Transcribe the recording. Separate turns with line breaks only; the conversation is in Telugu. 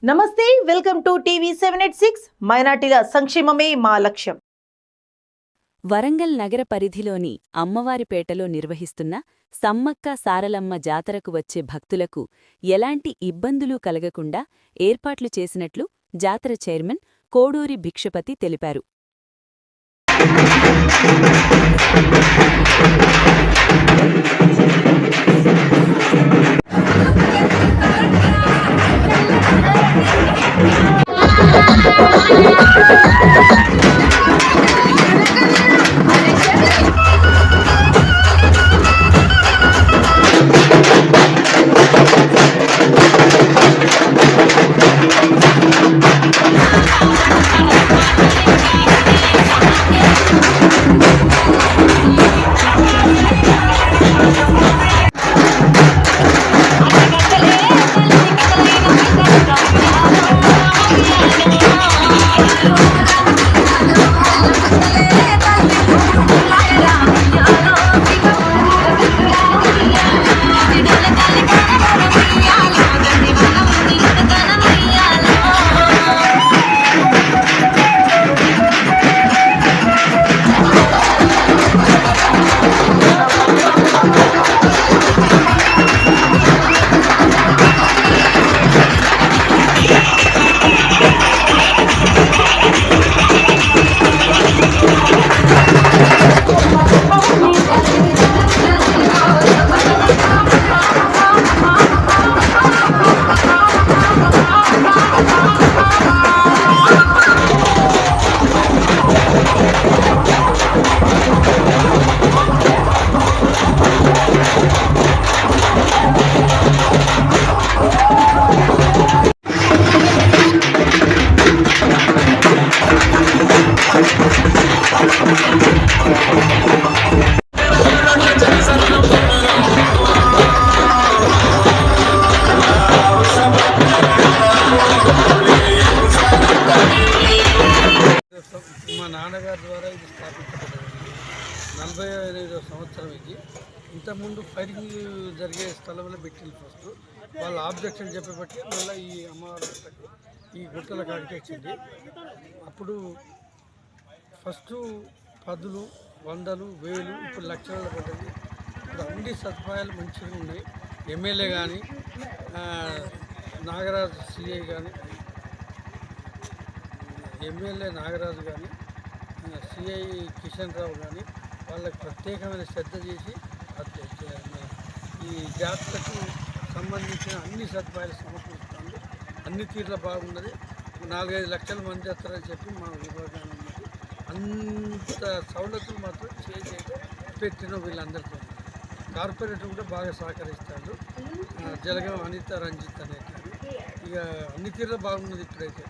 నమస్తే, వెల్కమ్ టు టీవీ 786. మైనార్టీల సంక్షేమమే మా లక్ష్యం.
వరంగల్ నగర పరిధిలోని అమ్మవారిపేటలో నిర్వహిస్తున్న సమ్మక్క సారలమ్మ జాతరకు వచ్చే భక్తులకు ఎలాంటి ఇబ్బందులు కలగకుండా ఏర్పాట్లు చేసినట్లు జాతర చైర్మన్ కోడూరి భిక్షపతి తెలిపారు.
మా నాన్నగారి ద్వారా ఇది స్థాపించబడింది. 45వ సంవత్సరం ఇది. ఇంతకుముందు ఫైరింగ్ జరిగే స్థలంలో పెట్టింది. ఫస్ట్ వాళ్ళు ఆబ్జెక్షన్ చెప్పబట్టి మళ్ళీ ఈ అమ్మవారి ఈ గుట్టల కాడికి వచ్చింది. అప్పుడు ఫస్ట్ 10లు 100లు 1000 ఇప్పుడు లక్షలలో పడ్డది. ఇప్పుడు అన్ని సదుపాయాలు మంచిగా ఉన్నాయి. ఎమ్మెల్యే కానీ నాగరాజు సిఐ కానీ ఎమ్మెల్యే నాగరాజు కానీ సిఐ కిషన్ రావు కానీ వాళ్ళకి ప్రత్యేకమైన శ్రద్ధ చేసి ఈ జాతరకు సంబంధించిన అన్ని సదుపాయాలు సమకూరుస్తుంది. అన్ని తీర్ల బాగున్నది. 4-5 లక్షల మంది వస్తారని చెప్పి మా విభాగాన్ని ఉన్నది. అంత సౌలతులు మాత్రం చేసి పెట్టిన వీళ్ళందరితో. కార్పొరేటర్ కూడా బాగా సహకరిస్తాడు. జలగం అనిత రంజిత్ అనేది ఇక అన్ని తీర్ల బాగున్నది ఇప్పుడైతే.